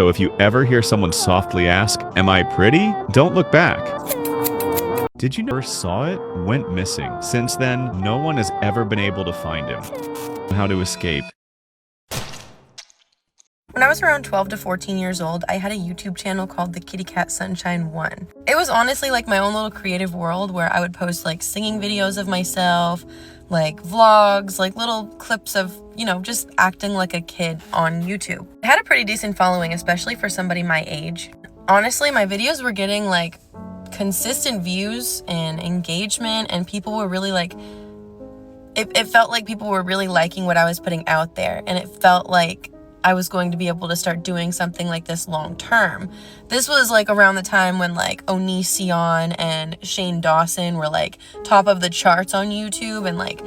So if you ever hear someone softly ask, "Am I pretty?" don't look back. Did you know first saw it? Went missing. Since then, no one has ever been able to find him. How to escape. When I was around 12 to 14 years old, I had a YouTube channel called The Kitty Cat Sunshine 1. It was honestly like my own little creative world where I would post like singing videos of myself, like vlogs, like little clips of, just acting like a kid on YouTube. I had a pretty decent following, especially for somebody my age. Honestly, my videos were getting like consistent views and engagement, and people were really like, it felt like people were really liking what I was putting out there, and it felt like I was going to be able to start doing something like this long term. This was like around the time when like Onision and Shane Dawson were like top of the charts on YouTube and like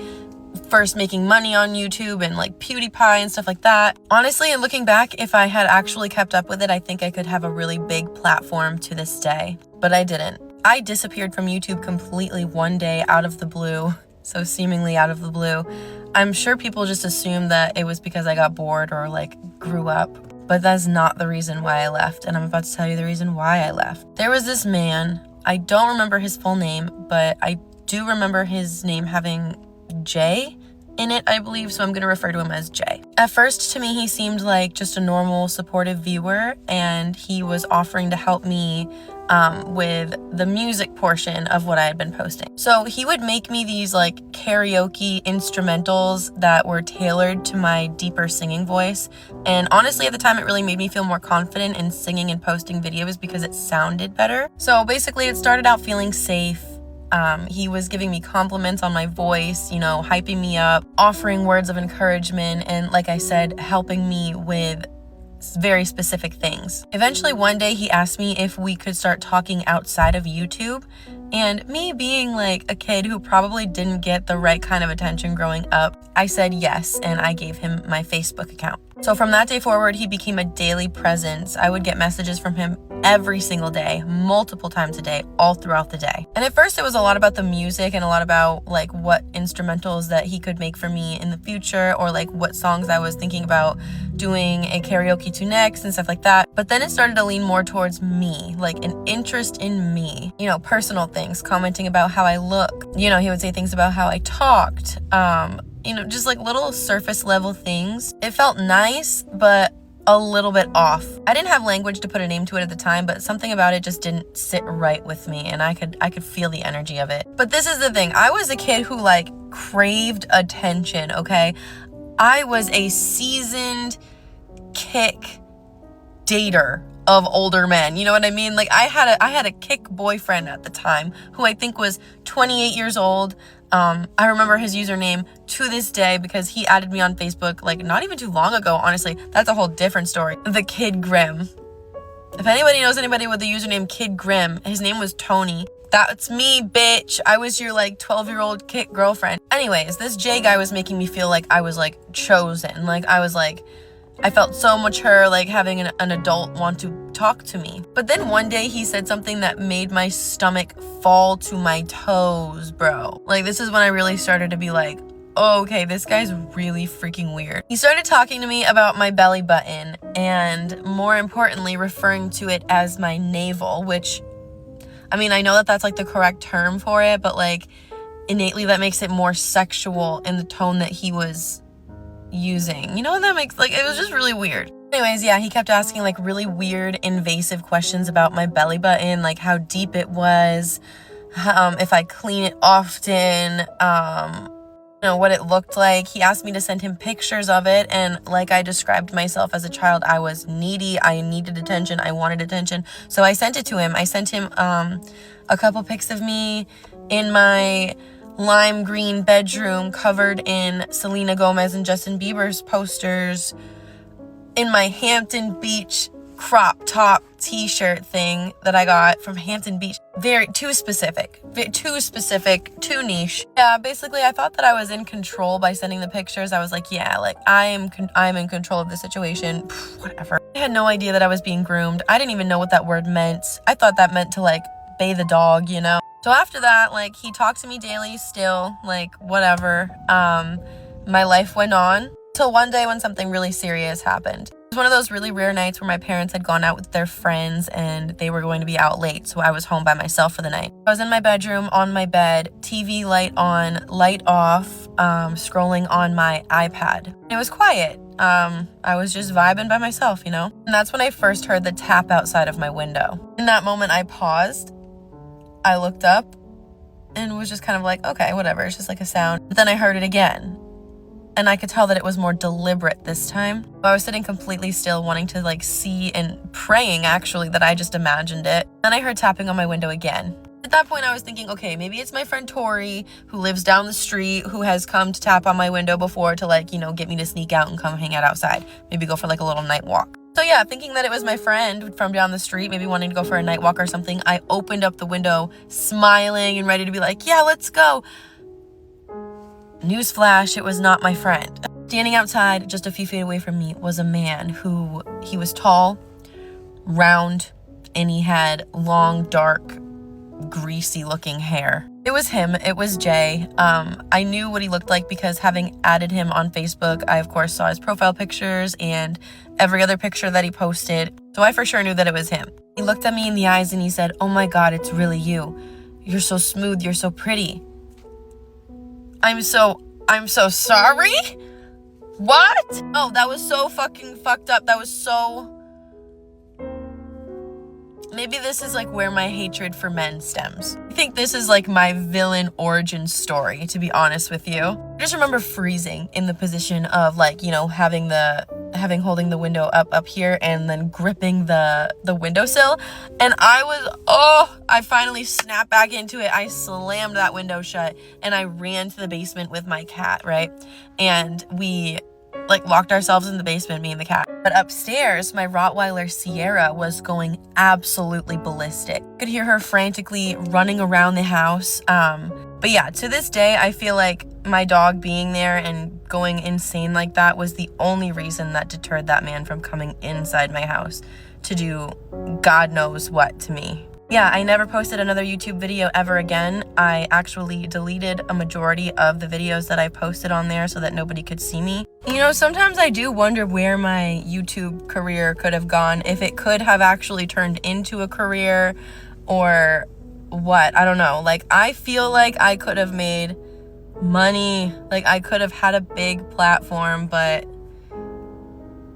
first making money on YouTube, and like PewDiePie and stuff like that. Honestly, and looking back, if I had actually kept up with it, I think I could have a really big platform to this day, but I didn't. I disappeared from YouTube completely one day out of the blue. So seemingly out of the blue. I'm sure people just assumed that it was because I got bored or like grew up, but that's not the reason why I left, and I'm about to tell you the reason why I left. There was this man, I don't remember his full name, but I do remember his name having J in it, I believe, so I'm gonna refer to him as Jay. At first, to me, he seemed like just a normal, supportive viewer, and he was offering to help me with the music portion of what I had been posting. So he would make me these like karaoke instrumentals that were tailored to my deeper singing voice. And honestly, at the time, it really made me feel more confident in singing and posting videos because it sounded better. So basically, it started out feeling safe. He was giving me compliments on my voice, hyping me up, offering words of encouragement, and like I said, helping me with very specific things. Eventually, one day he asked me if we could start talking outside of YouTube, and me being like a kid who probably didn't get the right kind of attention growing up, I said yes, and I gave him my Facebook account. So from that day forward, he became a daily presence. I would get messages from him every single day, multiple times a day, all throughout the day. And at first it was a lot about the music and a lot about like what instrumentals that he could make for me in the future, or like what songs I was thinking about doing a karaoke to next and stuff like that. But then it started to lean more towards me, like an interest in me, personal things, commenting about how I look. He would say things about how I talked, just like little surface level things. It felt nice, but a little bit off. I didn't have language to put a name to it at the time, but something about it just didn't sit right with me, and I could feel the energy of it. But this is the thing. I was a kid who like craved attention, okay? I was a seasoned kick dater of older men. You know what I mean? Like I had a kick boyfriend at the time who I think was 28 years old. I remember his username to this day because he added me on Facebook like not even too long ago, honestly. That's a whole different story. The Kid Grim. If anybody knows anybody with the username Kid Grim, his name was Tony. That's me, bitch. I was your like 12-year-old kick girlfriend. Anyways, this Jay guy was making me feel like I was like chosen. Like I felt so mature, like having an adult want to talk to me. But then one day he said something that made my stomach fall to my toes, bro. Like this is when I really started to be like, oh, okay, this guy's really freaking weird. He started talking to me about my belly button, and more importantly, referring to it as my navel, which, I mean, I know that that's like the correct term for it, but like innately that makes it more sexual in the tone that he was using. You know what that makes, like, it was just really weird. Anyways, yeah, he kept asking like really weird, invasive questions about my belly button, like how deep it was, if I clean it often, what it looked like. He asked me to send him pictures of it, and like I described myself as a child, I was needy. I needed attention. I wanted attention. So I sent it to him. I sent him a couple pics of me in my lime green bedroom covered in Selena Gomez and Justin Bieber's posters, in my Hampton Beach crop top t-shirt thing that I got from Hampton Beach. Too specific, too niche. Yeah, basically I thought that I was in control by sending the pictures. I was like, yeah, like I'm in control of the situation. Whatever. I had no idea that I was being groomed. I didn't even know what that word meant. I thought that meant to like bathe a dog, So after that, like, he talked to me daily still, like, whatever. My life went on till one day when something really serious happened. was one of those really rare nights where my parents had gone out with their friends and they were going to be out late, so I was home by myself for the night. I was in my bedroom, on my bed, TV light on, light off, scrolling on my iPad. It was quiet. I was just vibing by myself, you know? And that's when I first heard the tap outside of my window. In that moment, I paused, I looked up, and was just kind of like, okay, whatever, it's just like a sound. But then I heard it again. And I could tell that it was more deliberate this time. I was sitting completely still, wanting to like see and praying actually that I just imagined it. Then I heard tapping on my window again. At that point, I was thinking, okay, maybe it's my friend Tori who lives down the street who has come to tap on my window before to like, you know, get me to sneak out and come hang out outside. Maybe go for like a little night walk. So yeah, thinking that it was my friend from down the street, maybe wanting to go for a night walk or something, I opened up the window, smiling and ready to be like, yeah, let's go. Newsflash, it was not my friend. Standing outside, just a few feet away from me, was a man who, he was tall, round, and he had long, dark, greasy looking hair. It was him. It was Jay. I knew what he looked like because having added him on Facebook, I of course saw his profile pictures and every other picture that he posted. So I for sure knew that it was him. He looked at me in the eyes and he said, "Oh my God, it's really you. You're so smooth. You're so pretty." I'm so sorry? What? Oh, that was so fucking fucked up. That was so... Maybe this is like where my hatred for men stems. I think this is like my villain origin story, to be honest with you. I just remember freezing in the position of like, you know, holding the window up here and then gripping the windowsill. And I finally snapped back into it. I slammed that window shut and I ran to the basement with my cat, right? And we like locked ourselves in the basement, me and the cat. But upstairs, my Rottweiler Sierra was going absolutely ballistic. I could hear her frantically running around the house. But yeah, to this day, I feel like my dog being there and going insane like that was the only reason that deterred that man from coming inside my house to do God knows what to me. Yeah, I never posted another YouTube video ever again. I actually deleted a majority of the videos that I posted on there so that nobody could see me. You know, sometimes I do wonder where my YouTube career could have gone, if it could have actually turned into a career or what, I don't know. Like, I feel like I could have made money, like I could have had a big platform, but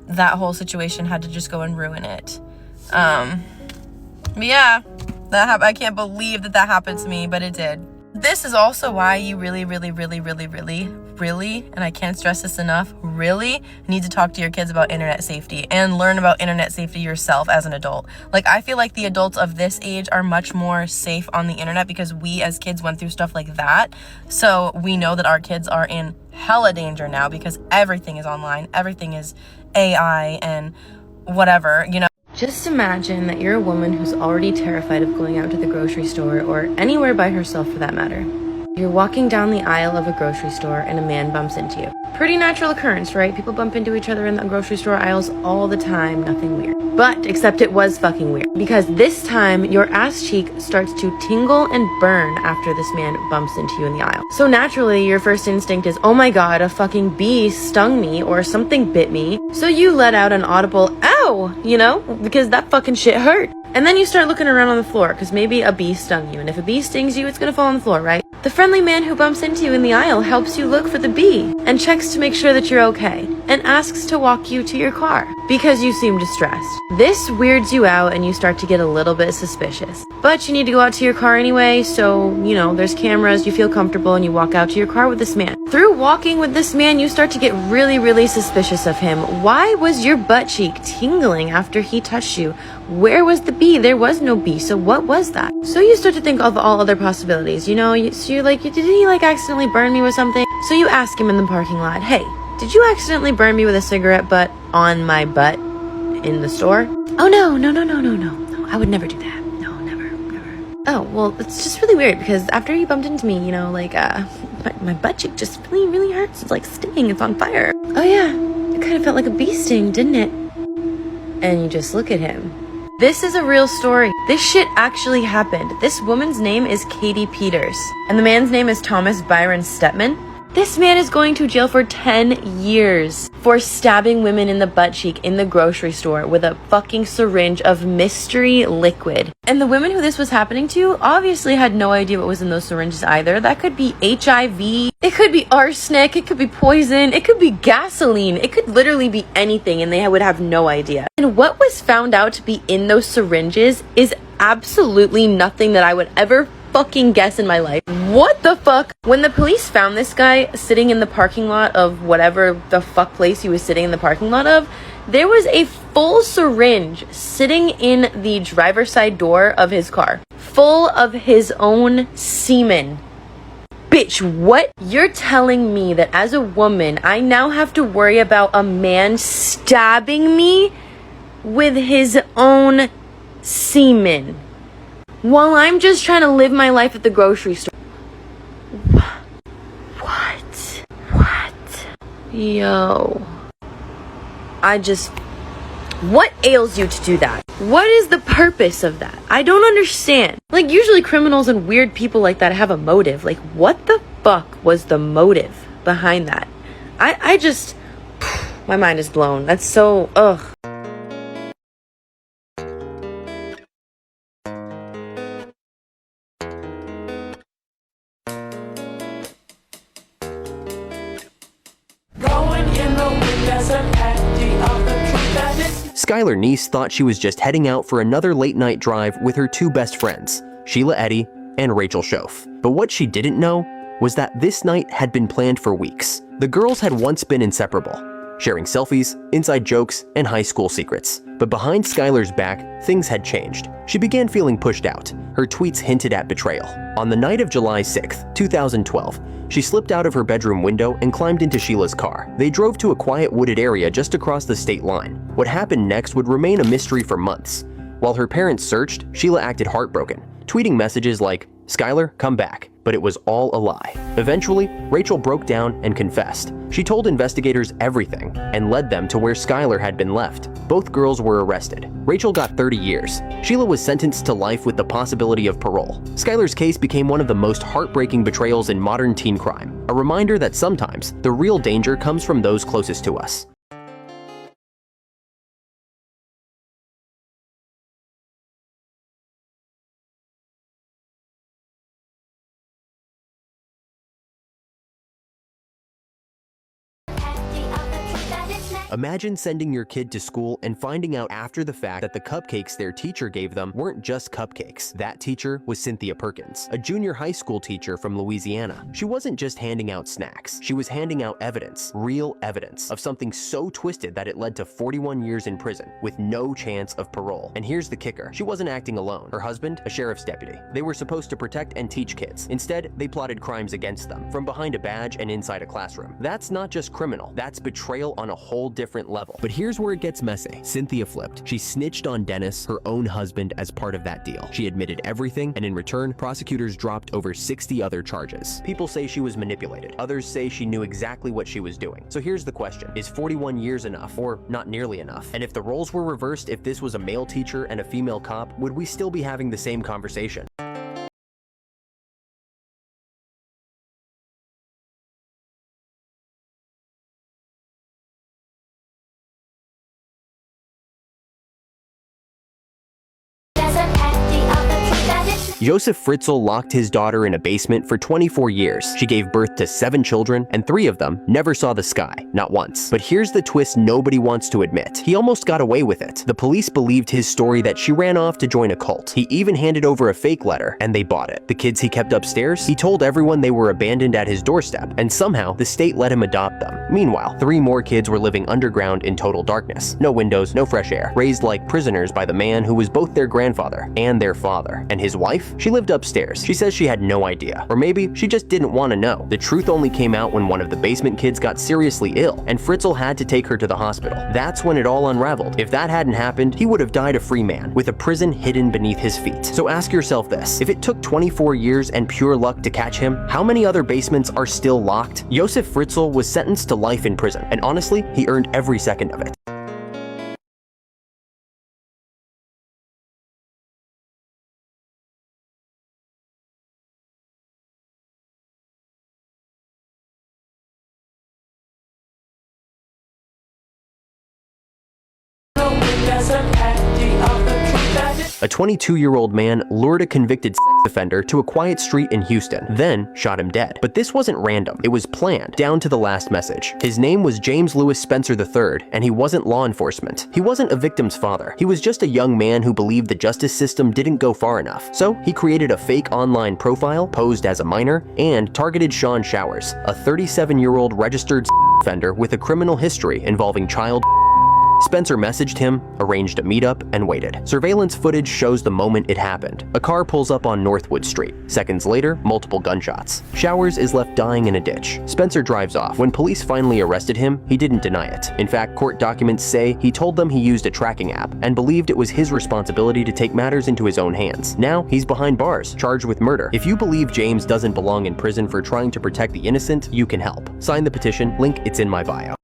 that whole situation had to just go and ruin it. But yeah, I can't believe that happened to me, but it did. This is also why you really, and I can't stress this enough, really need to talk to your kids about internet safety and learn about internet safety yourself as an adult. Like, I feel like the adults of this age are much more safe on the internet because we as kids went through stuff like that. So we know that our kids are in hella danger now because everything is online, everything is AI and whatever, you know. Just imagine that you're a woman who's already terrified of going out to the grocery store or anywhere by herself for that matter. You're walking down the aisle of a grocery store and a man bumps into you. Pretty natural occurrence, right? People bump into each other in the grocery store aisles all the time, nothing weird. But, except it was fucking weird. Because this time, your ass cheek starts to tingle and burn after this man bumps into you in the aisle. So naturally, your first instinct is, oh my God, a fucking bee stung me or something bit me. So you let out an audible, ow, you know, because that fucking shit hurt. And then you start looking around on the floor because maybe a bee stung you. And if a bee stings you, it's gonna fall on the floor, right? The friendly man who bumps into you in the aisle helps you look for the bee and checks to make sure that you're okay and asks to walk you to your car because you seem distressed. This weirds you out and you start to get a little bit suspicious. But you need to go out to your car anyway, so, you know, there's cameras, you feel comfortable, and you walk out to your car with this man. Through walking with this man, you start to get really suspicious of him. Why was your butt cheek tingling after he touched you? Where was the bee? There was no bee, so what was that? So you start to think of all other possibilities, you know, so you're like, did he like accidentally burn me with something? So you ask him in the parking lot, hey, did you accidentally burn me with a cigarette butt on my butt in the store? Oh, no, I would never do that. No, never. Oh, well, it's just really weird because after you bumped into me, you know, like, my butt cheek just really hurts. It's like stinging, it's on fire. Oh yeah, it kind of felt like a bee sting, didn't it? And you just look at him. This is a real story. This shit actually happened. This woman's name is Katie Peters, and the man's name is Thomas Byron Stepman. This man is going to jail for 10 years for stabbing women in the butt cheek in the grocery store with a fucking syringe of mystery liquid. And the women who this was happening to obviously had no idea what was in those syringes either. That could be HIV, it could be arsenic, it could be poison, it could be gasoline, it could literally be anything, and they would have no idea. And what was found out to be in those syringes is absolutely nothing that I would ever fucking guess in my life. What the fuck? When the police found this guy sitting in the parking lot of whatever the fuck place he was sitting in the parking lot of, there was a full syringe sitting in the driver's side door of his car, full of his own semen. Bitch, what? You're telling me that as a woman, I now have to worry about a man stabbing me with his own semen while I'm just trying to live my life at the grocery store? What? Yo. What ails you to do that? What is the purpose of that? I don't understand. Like, usually criminals and weird people like that have a motive. Like, what the fuck was the motive behind that? My mind is blown. That's so, ugh. Skylar Neese thought she was just heading out for another late-night drive with her two best friends, Sheila Eddy and Rachel Schoaf. But what she didn't know was that this night had been planned for weeks. The girls had once been inseparable, sharing selfies, inside jokes, and high school secrets. But behind Skylar's back, things had changed. She began feeling pushed out. Her tweets hinted at betrayal. On the night of July 6th, 2012, she slipped out of her bedroom window and climbed into Sheila's car. They drove to a quiet wooded area just across the state line. What happened next would remain a mystery for months. While her parents searched, Sheila acted heartbroken, tweeting messages like, "Skylar, come back," but it was all a lie. Eventually, Rachel broke down and confessed. She told investigators everything and led them to where Skylar had been left. Both girls were arrested. Rachel got 30 years. Sheila was sentenced to life with the possibility of parole. Skylar's case became one of the most heartbreaking betrayals in modern teen crime, a reminder that sometimes the real danger comes from those closest to us. Imagine sending your kid to school and finding out after the fact that the cupcakes their teacher gave them weren't just cupcakes. That teacher was Cynthia Perkins, a junior high school teacher from Louisiana. She wasn't just handing out snacks. She was handing out evidence, real evidence, of something so twisted that it led to 41 years in prison with no chance of parole. And here's the kicker. She wasn't acting alone. Her husband, a sheriff's deputy. They were supposed to protect and teach kids. Instead, they plotted crimes against them, from behind a badge and inside a classroom. That's not just criminal. That's betrayal on a whole different level. But here's where it gets messy. Cynthia flipped. She snitched on Dennis, her own husband, as part of that deal. She admitted everything, and in return, prosecutors dropped over 60 other charges. People say she was manipulated. Others say she knew exactly what she was doing. So here's the question. Is 41 years enough, or not nearly enough? And if the roles were reversed, if this was a male teacher and a female cop, would we still be having the same conversation? Joseph Fritzl locked his daughter in a basement for 24 years. She gave birth to 7 children, and 3 of them never saw the sky, not once. But here's the twist nobody wants to admit. He almost got away with it. The police believed his story that she ran off to join a cult. He even handed over a fake letter, and they bought it. The kids he kept upstairs, he told everyone they were abandoned at his doorstep, and somehow the state let him adopt them. Meanwhile, 3 more kids were living underground in total darkness. No windows, no fresh air. Raised like prisoners by the man who was both their grandfather and their father. And his wife? She lived upstairs. She says she had no idea. Or maybe she just didn't want to know. The truth only came out when one of the basement kids got seriously ill, and Fritzl had to take her to the hospital. That's when it all unraveled. If that hadn't happened, he would have died a free man, with a prison hidden beneath his feet. So ask yourself this. If it took 24 years and pure luck to catch him, how many other basements are still locked? Joseph Fritzl was sentenced to life in prison, and honestly, he earned every second of it. A 22-year-old man lured a convicted sex offender to a quiet street in Houston, then shot him dead. But this wasn't random. It was planned, down to the last message. His name was James Lewis Spencer III, and he wasn't law enforcement. He wasn't a victim's father. He was just a young man who believed the justice system didn't go far enough. So he created a fake online profile, posed as a minor, and targeted Sean Showers, a 37-year-old registered sex offender with a criminal history involving child. Spencer messaged him, arranged a meetup, and waited. Surveillance footage shows the moment it happened. A car pulls up on Northwood Street. Seconds later, multiple gunshots. Showers is left dying in a ditch. Spencer drives off. When police finally arrested him, he didn't deny it. In fact, court documents say he told them he used a tracking app and believed it was his responsibility to take matters into his own hands. Now, he's behind bars, charged with murder. If you believe James doesn't belong in prison for trying to protect the innocent, you can help. Sign the petition, link it's in my bio.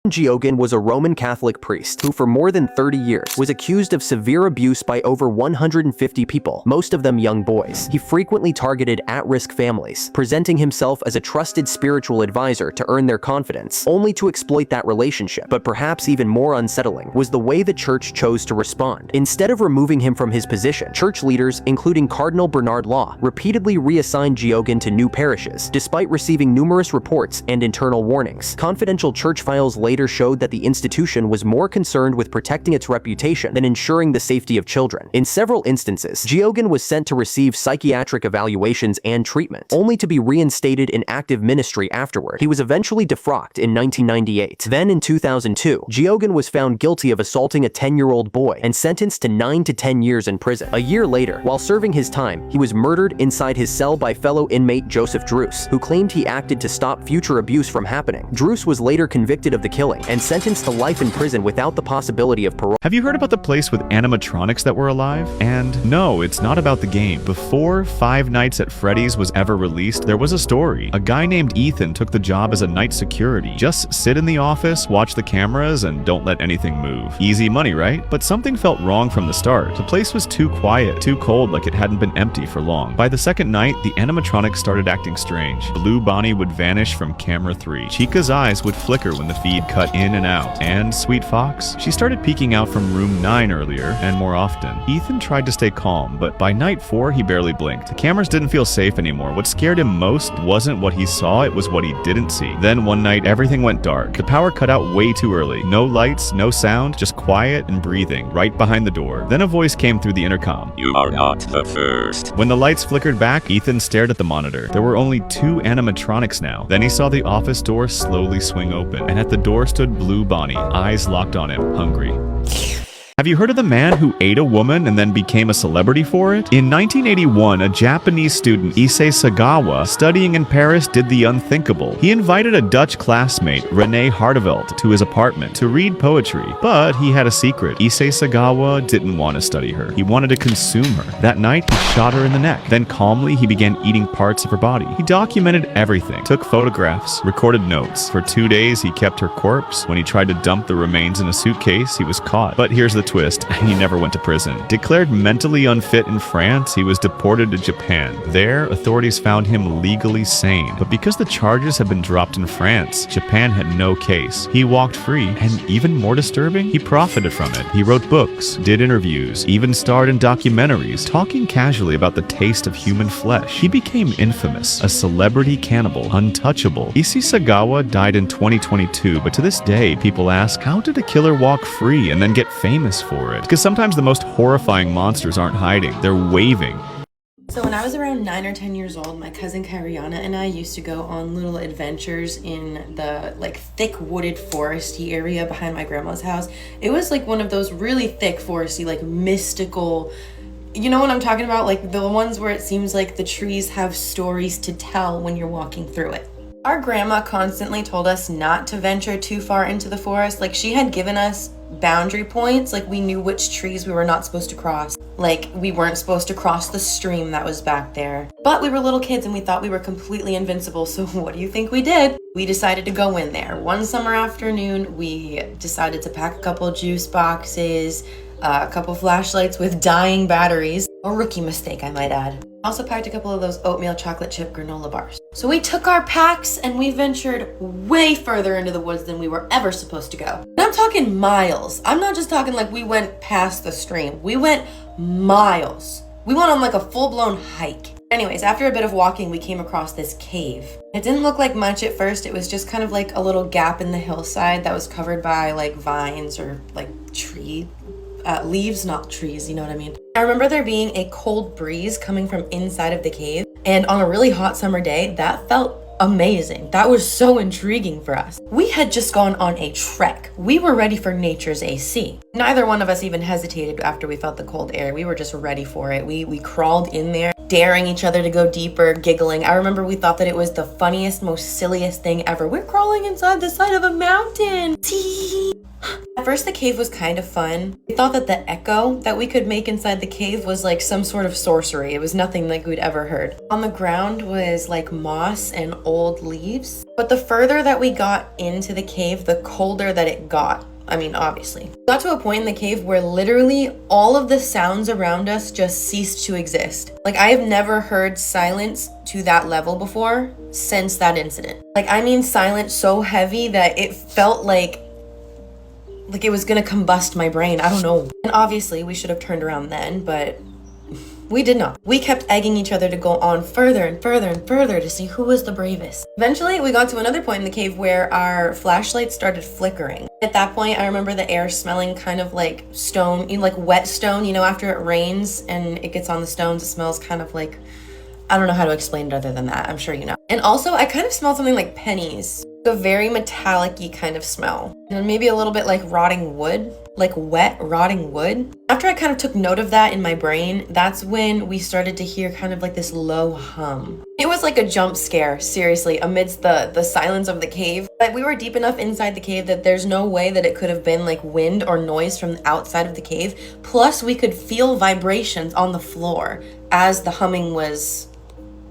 Geoghegan was a Roman Catholic priest who for more than 30 years was accused of severe abuse by over 150 people, most of them young boys. He frequently targeted at-risk families, presenting himself as a trusted spiritual advisor to earn their confidence, only to exploit that relationship. But perhaps even more unsettling was the way the church chose to respond. Instead of removing him from his position, church leaders, including Cardinal Bernard Law, repeatedly reassigned Geoghegan to new parishes, despite receiving numerous reports and internal warnings. Confidential church files later showed that the institution was more concerned with protecting its reputation than ensuring the safety of children. In several instances, Geoghegan was sent to receive psychiatric evaluations and treatment, only to be reinstated in active ministry afterward. He was eventually defrocked in 1998. Then in 2002, Geoghegan was found guilty of assaulting a 10-year-old boy and sentenced to 9 to 10 years in prison. A year later, while serving his time, he was murdered inside his cell by fellow inmate Joseph Druce, who claimed he acted to stop future abuse from happening. Druce was later convicted of the killing and sentenced to life in prison without the possibility of parole. Have you heard about the place with animatronics that were alive? And no, it's not about the game. Before Five Nights at Freddy's was ever released, there was a story. A guy named Ethan took the job as a night security. Just sit in the office, watch the cameras, and don't let anything move. Easy money, right? But something felt wrong from the start. The place was too quiet, too cold, like it hadn't been empty for long. By the second night, the animatronics started acting strange. Blue Bonnie would vanish from camera 3. Chica's eyes would flicker when the feed cut in and out. And Sweet Fox? She started peeking out from room 9 earlier, and more often. Ethan tried to stay calm, but by night 4, he barely blinked. The cameras didn't feel safe anymore. What scared him most wasn't what he saw, it was what he didn't see. Then one night, everything went dark. The power cut out way too early. No lights, no sound, just quiet and breathing, right behind the door. Then a voice came through the intercom. You are not the first. When the lights flickered back, Ethan stared at the monitor. There were only 2 animatronics now. Then he saw the office door slowly swing open, and at the door stood Blue Bonnie, eyes locked on him, hungry. Have you heard of the man who ate a woman and then became a celebrity for it? In 1981, a Japanese student, Issei Sagawa, studying in Paris, did the unthinkable. He invited a Dutch classmate, Renee Hartevelt, to his apartment to read poetry. But he had a secret. Issei Sagawa didn't want to study her. He wanted to consume her. That night, he shot her in the neck. Then calmly, he began eating parts of her body. He documented everything, took photographs, recorded notes. For 2 days, he kept her corpse. When he tried to dump the remains in a suitcase, he was caught. But here's the twist, he never went to prison. Declared mentally unfit in France, he was deported to Japan. There, authorities found him legally sane. But because the charges had been dropped in France, Japan had no case. He walked free, and even more disturbing, he profited from it. He wrote books, did interviews, even starred in documentaries, talking casually about the taste of human flesh. He became infamous, a celebrity cannibal, untouchable. Issei Sagawa died in 2022, but to this day, people ask, how did a killer walk free and then get famous for it? Because sometimes the most horrifying monsters aren't hiding, they're waving. So when I was around 9 or 10 years old, my cousin Kariana and I used to go on little adventures in the thick wooded foresty area behind my grandma's house. It was one of those really thick foresty, mystical, you know what I'm talking about? The ones where it seems like the trees have stories to tell when you're walking through it. Our grandma constantly told us not to venture too far into the forest. She had given us boundary points. We knew which trees we were not supposed to cross. We weren't supposed to cross the stream that was back there. But we were little kids and we thought we were completely invincible, so what do you think we did? We decided to go in there. One summer afternoon, we decided to pack a couple juice boxes, a couple flashlights with dying batteries. A rookie mistake, I might add. Also packed a couple of those oatmeal chocolate chip granola bars. So we took our packs and we ventured way further into the woods than we were ever supposed to go. And I'm talking miles. I'm not just talking like we went past the stream. We went miles. We went on like a full-blown hike. Anyways, after a bit of walking, we came across this cave. It didn't look like much at first. It was just kind of like a little gap in the hillside that was covered by like vines or like leaves, not trees, you know what I mean? I remember there being a cold breeze coming from inside of the cave, and on a really hot summer day, that felt amazing. That was so intriguing for us. We had just gone on a trek. We were ready for nature's AC. Neither one of us even hesitated after we felt the cold air. We were just ready for it. We crawled in there, daring each other to go deeper, giggling. I remember we thought that it was the funniest, most silliest thing ever. We're crawling inside the side of a mountain. At first, the cave was kind of fun. We thought that the echo that we could make inside the cave was like some sort of sorcery. It was nothing like we'd ever heard. On the ground was like moss and old leaves. But the further that we got into the cave, the colder that it got. I mean, obviously. We got to a point in the cave where literally all of the sounds around us just ceased to exist. Like, I have never heard silence to that level before since that incident. Like, I mean silence so heavy that it felt like it was gonna combust my brain. I don't know. And obviously we should have turned around then, but we did not. We kept egging each other to go on further and further and further to see who was the bravest. Eventually we got to another point in the cave where our flashlights started flickering. At that point, I remember the air smelling kind of like stone, like wet stone, you know, after it rains and it gets on the stones, it smells kind of like, I don't know how to explain it other than that. I'm sure you know. And also I kind of smelled something like pennies. A very metallic-y kind of smell. And maybe a little bit like rotting wood, like wet rotting wood. After I kind of took note of that in my brain, that's when we started to hear kind of like this low hum. It was like a jump scare, seriously, amidst the silence of the cave. But we were deep enough inside the cave that there's no way that it could have been like wind or noise from outside of the cave. Plus we could feel vibrations on the floor as the humming was,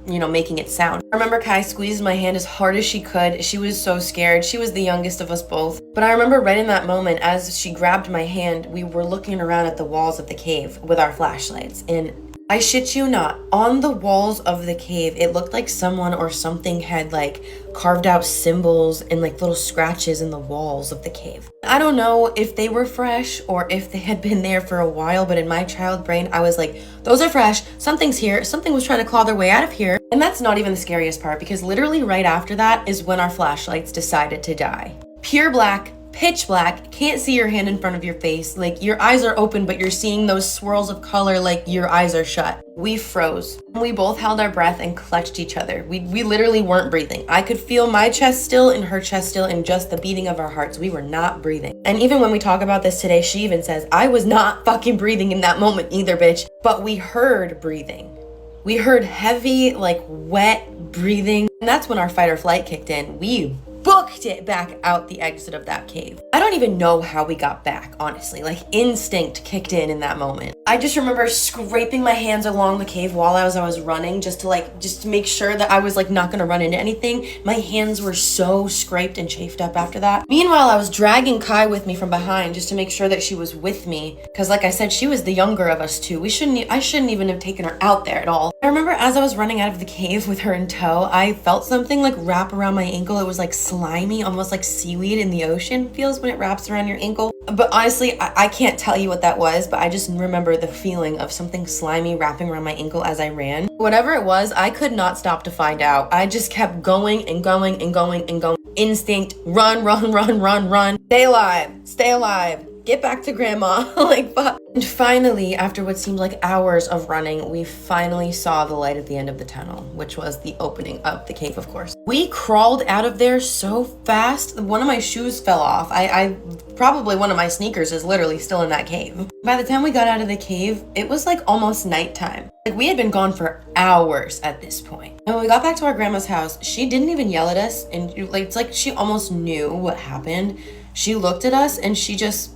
you know, making it sound. I remember Kai squeezed my hand as hard as she could. She was so scared. She was the youngest of us both. But I remember right in that moment, as she grabbed my hand, we were looking around at the walls of the cave with our flashlights. And I shit you not, on the walls of the cave, it looked like someone or something had like carved out symbols and like little scratches in the walls of the cave. I don't know if they were fresh or if they had been there for a while, but in my child brain, I was like, those are fresh, something's here, something was trying to claw their way out of here. And that's not even the scariest part, because literally right after that is when our flashlights decided to die. Pure black, pitch black, can't see your hand in front of your face, like your eyes are open but you're seeing those swirls of color like your eyes are shut. We froze. We both held our breath and clutched each other. We literally weren't breathing. I could feel my chest still and her chest still and just the beating of our hearts. We were not breathing. And even when we talk about this today, she even says, I was not fucking breathing in that moment either, bitch. But we heard breathing. We heard heavy, like wet breathing. And that's when our fight or flight kicked in. We booked it back out the exit of that cave. I don't even know how we got back, honestly. Like, instinct kicked in that moment. I just remember scraping my hands along the cave while I was running just to make sure that I was like not gonna run into anything. My hands were so scraped and chafed up after that. Meanwhile, I was dragging Kai with me from behind just to make sure that she was with me, because like I said, she was the younger of us two. I shouldn't even have taken her out there at all. I remember as I was running out of the cave with her in tow, I felt something like wrap around my ankle. It was like slimy, almost like seaweed in the ocean feels when it wraps around your ankle. But honestly, I can't tell you what that was, but I just remember the feeling of something slimy wrapping around my ankle as I ran. Whatever it was, I could not stop to find out. I just kept going and going and going and going. Instinct, run, run, run, run, run. Stay alive, stay alive. Get back to grandma, like fuck. And finally, after what seemed like hours of running, we finally saw the light at the end of the tunnel, which was the opening of the cave, of course. We crawled out of there so fast, one of my shoes fell off. Probably one of my sneakers is literally still in that cave. By the time we got out of the cave, it was like almost nighttime. Like, we had been gone for hours at this point. And when we got back to our grandma's house, she didn't even yell at us, and it's like she almost knew what happened. She looked at us and she just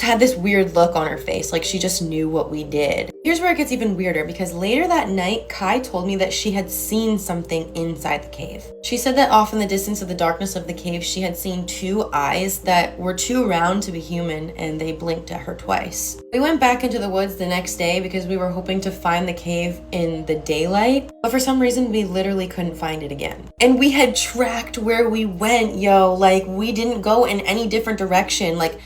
had this weird look on her face, like she just knew what we did. Here's where it gets even weirder, because later that night, Kai told me that she had seen something inside the cave. She said that off in the distance of the darkness of the cave, she had seen two eyes that were too round to be human, and they blinked at her twice. We went back into the woods the next day because we were hoping to find the cave in the daylight, but for some reason we literally couldn't find it again. And we had tracked where we went, yo, like we didn't go in any different direction, like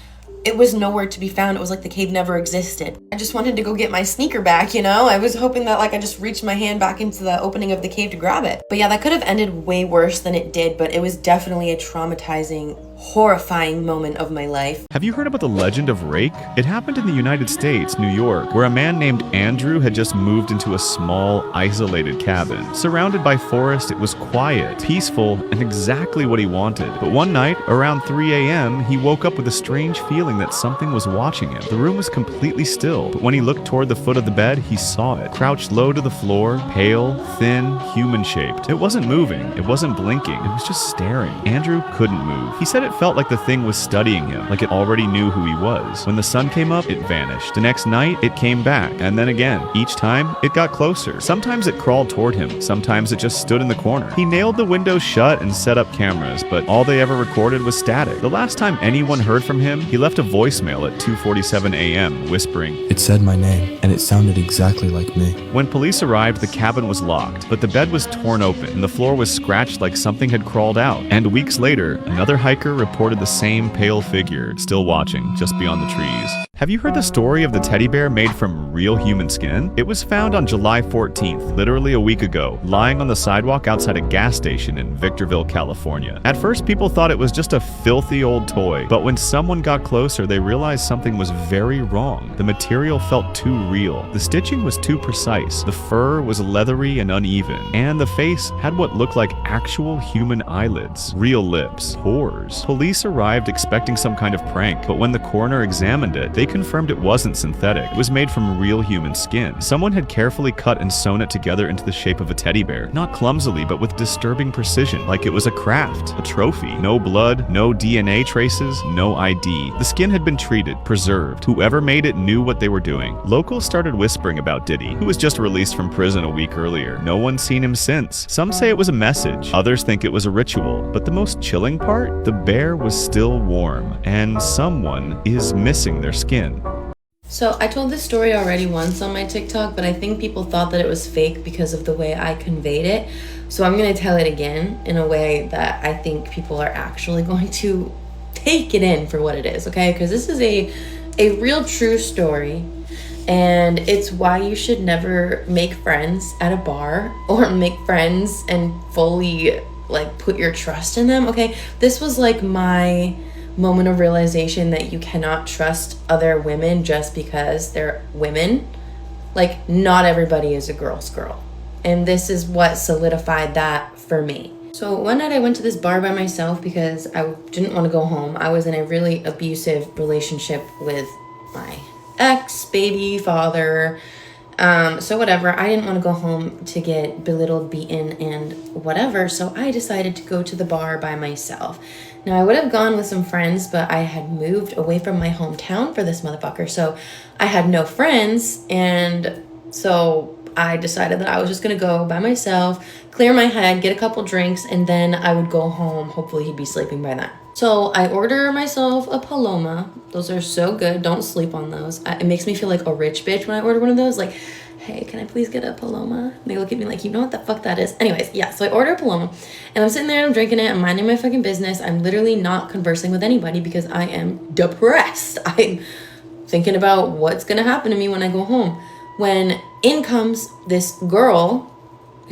it was nowhere to be found. It was like the cave never existed. I just wanted to go get my sneaker back, you know? I was hoping that like I just reached my hand back into the opening of the cave to grab it. But yeah, that could have ended way worse than it did, but it was definitely a traumatizing, horrifying moment of my life. Have you heard about the legend of Rake? It happened in the United States, New York, where a man named Andrew had just moved into a small, isolated cabin. Surrounded by forest, it was quiet, peaceful, and exactly what he wanted. But one night, around 3 a.m., he woke up with a strange feeling that something was watching him. The room was completely still, but when he looked toward the foot of the bed, he saw it. Crouched low to the floor, pale, thin, human-shaped. It wasn't moving, it wasn't blinking, it was just staring. Andrew couldn't move. He said it felt like the thing was studying him, like it already knew who he was. When the sun came up, it vanished. The next night, it came back, and then again. Each time, it got closer. Sometimes it crawled toward him, sometimes it just stood in the corner. He nailed the windows shut and set up cameras, but all they ever recorded was static. The last time anyone heard from him, he left a voicemail at 2:47 a.m., whispering, "It said my name, and it sounded exactly like me." When police arrived, the cabin was locked, but the bed was torn open, and the floor was scratched like something had crawled out. And weeks later, another hiker reported the same pale figure, still watching, just beyond the trees. Have you heard the story of the teddy bear made from real human skin? It was found on July 14th, literally a week ago, lying on the sidewalk outside a gas station in Victorville, California. At first, people thought it was just a filthy old toy, but when someone got closer, they realized something was very wrong. The material felt too real. The stitching was too precise. The fur was leathery and uneven, and the face had what looked like actual human eyelids, real lips, pores. Police arrived expecting some kind of prank, but when the coroner examined it, they confirmed it wasn't synthetic. It was made from real human skin. Someone had carefully cut and sewn it together into the shape of a teddy bear, not clumsily, but with disturbing precision, like it was a craft, a trophy. No blood, no DNA traces, no ID. The skin had been treated, preserved. Whoever made it knew what they were doing. Locals started whispering about Diddy, who was just released from prison a week earlier. No one's seen him since. Some say it was a message, others think it was a ritual. But the most chilling part? The bear was still warm, and someone is missing their skin. So I told this story already once on my TikTok, but I think people thought that it was fake because of the way I conveyed it. So I'm going to tell it again in a way that I think people are actually going to take it in for what it is, okay? Because this is a real true story, and it's why you should never make friends at a bar or make friends and fully like put your trust in them, okay? This was like my moment of realization that you cannot trust other women just because they're women. Like, not everybody is a girl's girl. And this is what solidified that for me. So one night I went to this bar by myself because I didn't want to go home. I was in a really abusive relationship with my ex, baby, father. So whatever, I didn't want to go home to get belittled, beaten, and whatever. So I decided to go to the bar by myself. Now I would have gone with some friends, but I had moved away from my hometown for this motherfucker. So I had no friends. And so I decided that I was just going to go by myself, clear my head, get a couple drinks, and then I would go home. Hopefully he'd be sleeping by then. So I order myself a Paloma. Those are so good. Don't sleep on those. It makes me feel like a rich bitch when I order one of those. Like, hey, can I please get a Paloma? And they look at me like, you know what the fuck that is? Anyways, yeah, so I order a Paloma. And I'm sitting there, I'm drinking it, I'm minding my fucking business. I'm literally not conversing with anybody because I am depressed. I'm thinking about what's going to happen to me when I go home. When in comes this girl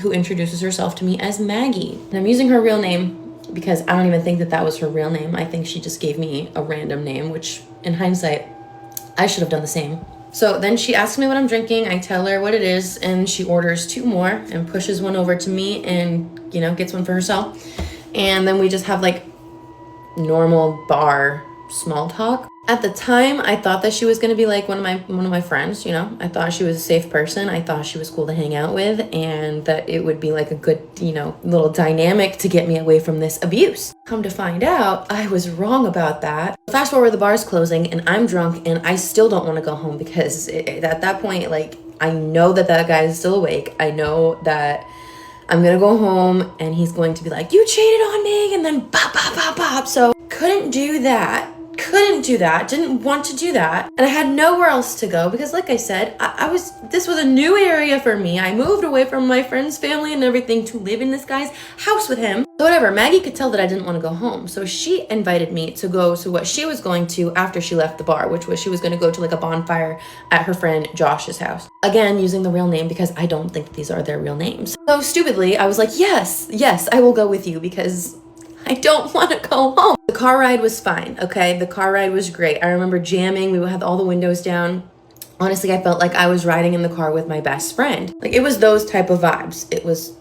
who introduces herself to me as Maggie. And I'm using her real name because I don't even think that that was her real name. I think she just gave me a random name, which in hindsight, I should have done the same. So then she asks me what I'm drinking. I tell her what it is, and she orders 2 more and pushes one over to me and, you know, gets one for herself. And then we just have like normal bar small talk. At the time, I thought that she was going to be like one of my friends, you know. I thought she was a safe person. I thought she was cool to hang out with, and that it would be like a good, you know, little dynamic to get me away from this abuse. Come to find out, I was wrong about that. Fast forward, the bar's closing and I'm drunk and I still don't want to go home because at that point, like, I know that that guy is still awake. I know that I'm gonna go home and he's going to be like, you cheated on me, and then bop, bop, bop, bop. So couldn't do that. Didn't want to do that. And I had nowhere else to go because like I said, this was a new area for me. I moved away from my friend's family and everything to live in this guy's house with him. So whatever, Maggie could tell that I didn't want to go home. So she invited me to go to what she was going to after she left the bar, which was she was going to go to like a bonfire at her friend Josh's house. Again, using the real name because I don't think these are their real names. So stupidly, I was like, yes, I will go with you because I don't want to go home. The car ride was fine, okay? The car ride was great. I remember jamming. We had all the windows down. Honestly, I felt like I was riding in the car with my best friend. Like, it was those type of vibes. It was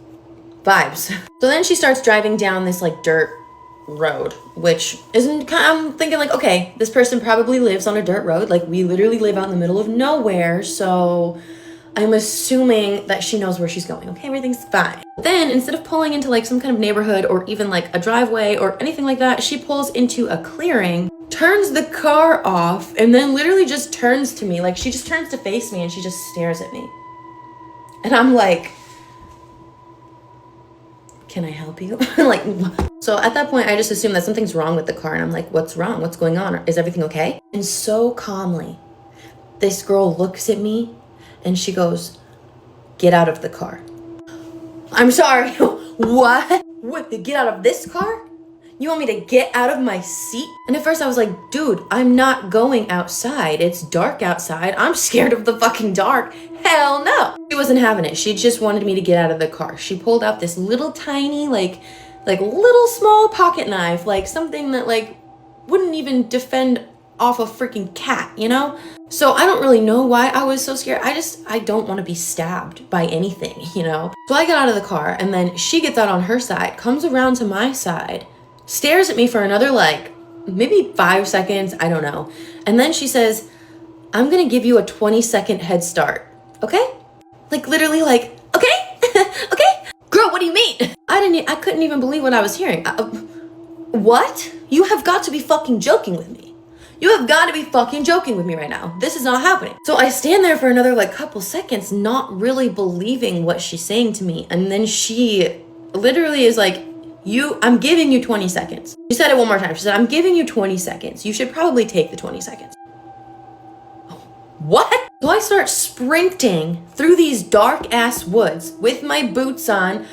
vibes. So then she starts driving down this, like, dirt road, which isn't, I'm thinking, like, okay, this person probably lives on a dirt road. Like, we literally live out in the middle of nowhere, so I'm assuming that she knows where she's going. Okay, everything's fine. Then instead of pulling into like some kind of neighborhood or even like a driveway or anything like that, she pulls into a clearing, turns the car off, and then literally just turns to me. Like she just turns to face me and she just stares at me. And I'm like, can I help you? Like, so at that point, I just assume that something's wrong with the car. And I'm like, what's wrong? What's going on? Is everything okay? And so calmly, this girl looks at me and she goes, get out of the car. I'm sorry, what? What, to get out of this car? You want me to get out of my seat? And at first I was like, dude, I'm not going outside. It's dark outside. I'm scared of the fucking dark. Hell no. She wasn't having it. She just wanted me to get out of the car. She pulled out this little tiny, like little small pocket knife, like something that like wouldn't even defend off a freaking cat, you know? So I don't really know why I was so scared. I don't want to be stabbed by anything, you know? So I get out of the car and then she gets out on her side, comes around to my side, stares at me for another like maybe 5 seconds, I don't know. And then she says, I'm gonna give you a 20-second head start, okay? Like literally like, okay, okay? Girl, what do you mean? I couldn't even believe what I was hearing. What? You have got to be fucking joking with me. You have got to be fucking joking with me right now. This is not happening. So I stand there for another like couple seconds, not really believing what she's saying to me. And then she literally is like, I'm giving you 20 seconds. She said it one more time. She said, I'm giving you 20 seconds. You should probably take the 20 seconds. What? So I start sprinting through these dark ass woods with my boots on.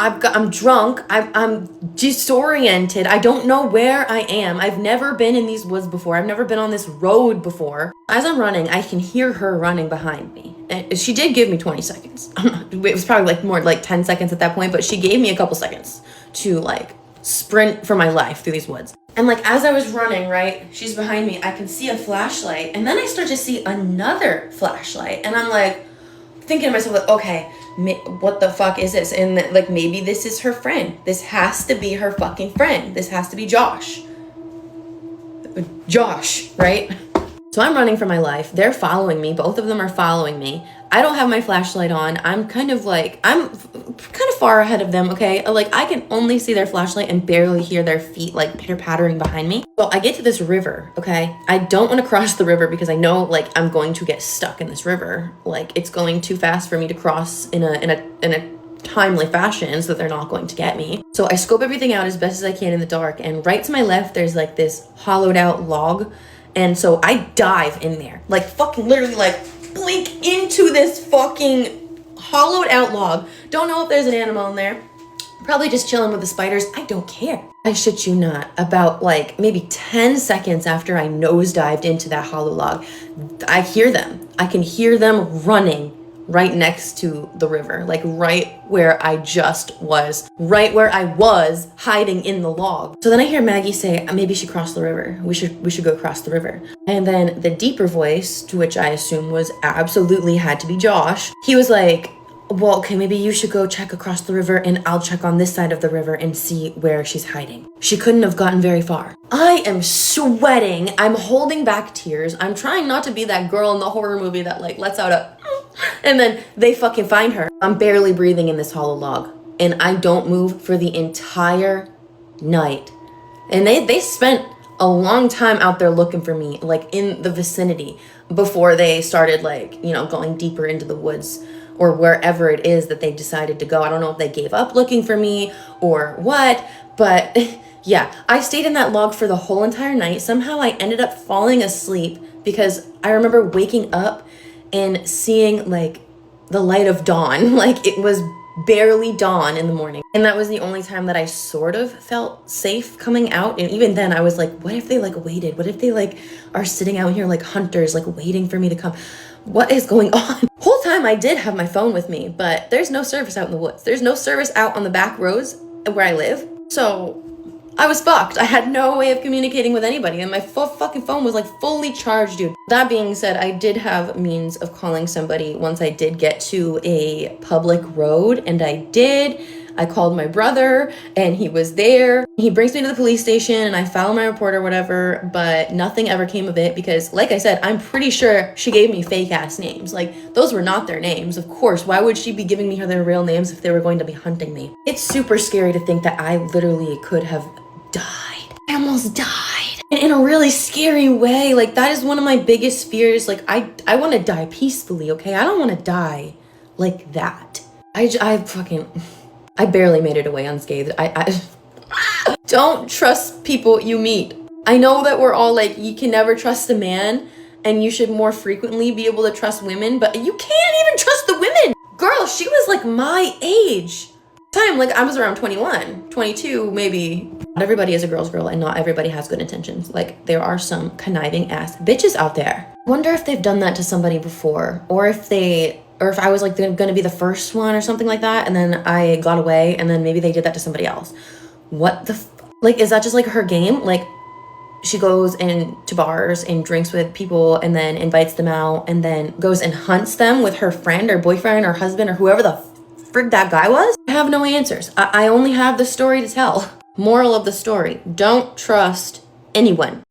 I'm drunk. I'm disoriented. I don't know where I am. I've never been in these woods before. I've never been on this road before. As I'm running, I can hear her running behind me. And she did give me 20 seconds. It was probably like more like 10 seconds at that point, but she gave me a couple seconds to like sprint for my life through these woods. And like as I was running, right, she's behind me. I can see a flashlight, and then I start to see another flashlight, and I'm like thinking to myself, like, okay, what the fuck is this? And like maybe this is her friend. This has to be her fucking friend. This has to be Josh, right? So I'm running for my life. They're following me. Both of them are following me. I don't have my flashlight on. I'm kind of far ahead of them, okay? Like I can only see their flashlight and barely hear their feet like pitter-pattering behind me. So I get to this river, okay? I don't want to cross the river because I know like I'm going to get stuck in this river. Like it's going too fast for me to cross in a timely fashion so that they're not going to get me. So I scope everything out as best as I can in the dark, and right to my left there's like this hollowed out log. And so I dive in there, like fucking literally like blink into this fucking hollowed out log. Don't know if there's an animal in there. Probably just chilling with the spiders. I don't care. I shit you not. About like maybe 10 seconds after I nosedived into that hollow log, I hear them. I can hear them running right next to the river, like right where I just was, right where I was hiding in the log. So then I hear Maggie say, maybe she crossed the river. We should go across the river. And then the deeper voice, to which I assume was absolutely had to be Josh, he was like, well, okay, maybe you should go check across the river and I'll check on this side of the river and see where she's hiding. She couldn't have gotten very far. I am sweating. I'm holding back tears. I'm trying not to be that girl in the horror movie that like lets out a and then they fucking find her. I'm barely breathing in this hollow log and I don't move for the entire night. And they spent a long time out there looking for me, like in the vicinity, before they started like, you know, going deeper into the woods or wherever it is that they decided to go. I don't know if they gave up looking for me or what, but yeah, I stayed in that log for the whole entire night. Somehow I ended up falling asleep because I remember waking up and seeing like the light of dawn. Like it was barely dawn in the morning. And that was the only time that I sort of felt safe coming out. And even then I was like, what if they like waited? What if they like are sitting out here like hunters, like waiting for me to come? What is going on? Whole time I did have my phone with me, but there's no service out in the woods. There's no service out on the back roads where I live. So I was fucked. I had no way of communicating with anybody, and my fucking phone was like fully charged, dude. That being said, I did have means of calling somebody once I did get to a public road, and I called my brother, and he was there. He brings me to the police station, and I file my report or whatever, but nothing ever came of it because, like I said, I'm pretty sure she gave me fake-ass names. Like, those were not their names. Of course, why would she be giving me their real names if they were going to be hunting me? It's super scary to think that I literally could have died. I almost died. And in a really scary way. Like, that is one of my biggest fears. Like, I want to die peacefully, okay? I don't want to die like that. I barely made it away unscathed. I don't trust people you meet. I know that we're all like, you can never trust a man and you should more frequently be able to trust women, but you can't even trust the women. Girl, she was like my age. Like I was around 21, 22, maybe. Not everybody is a girl's girl and not everybody has good intentions. Like there are some conniving ass bitches out there. Wonder if they've done that to somebody before, or if I was like gonna be the first one or something like that, and then I got away, and then maybe they did that to somebody else. What the like, is that just like her game? Like she goes into bars and drinks with people and then invites them out and then goes and hunts them with her friend or boyfriend or husband or whoever the frig that guy was? I have no answers. I only have the story to tell. Moral of the story, don't trust anyone.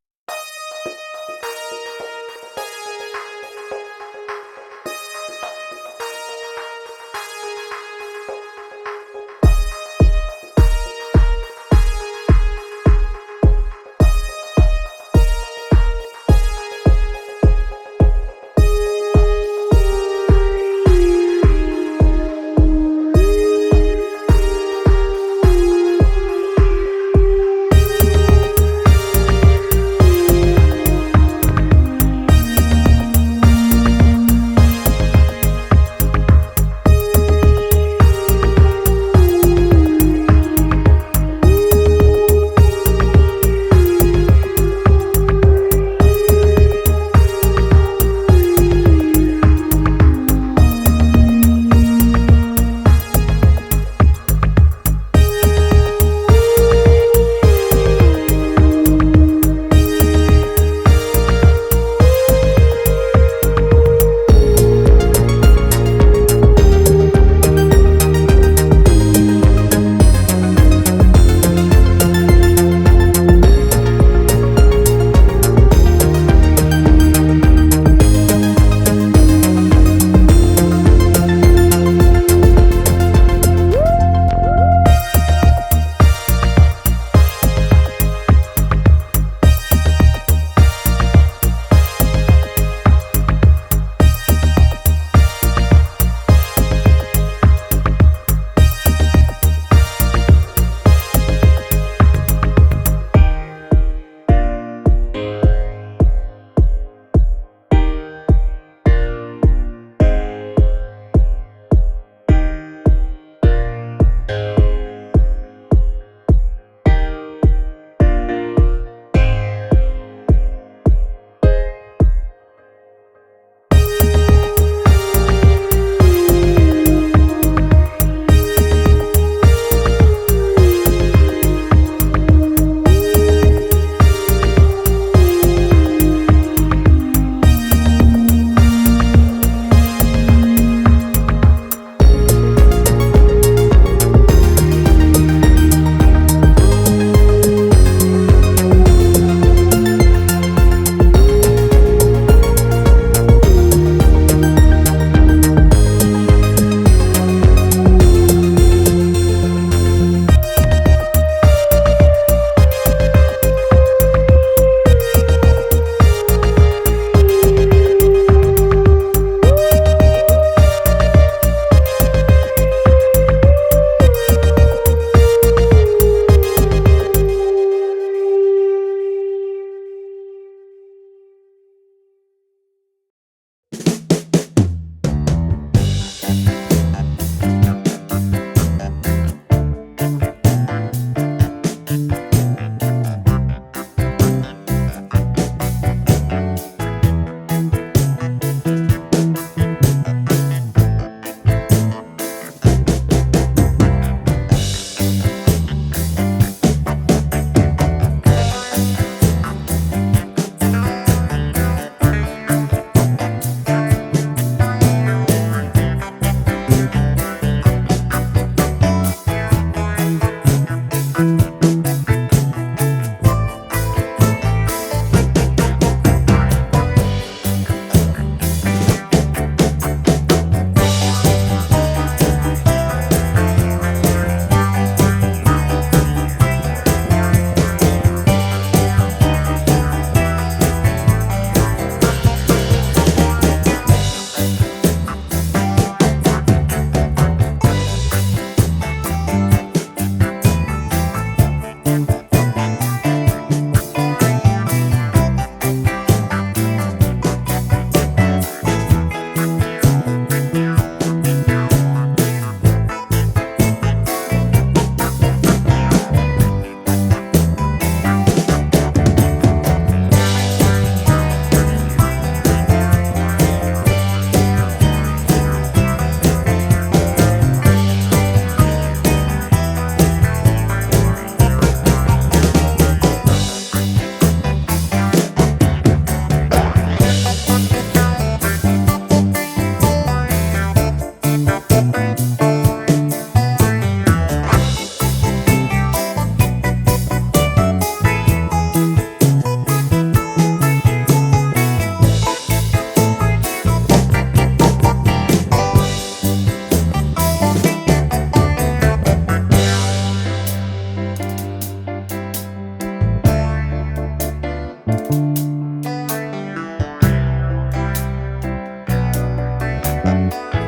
Bye.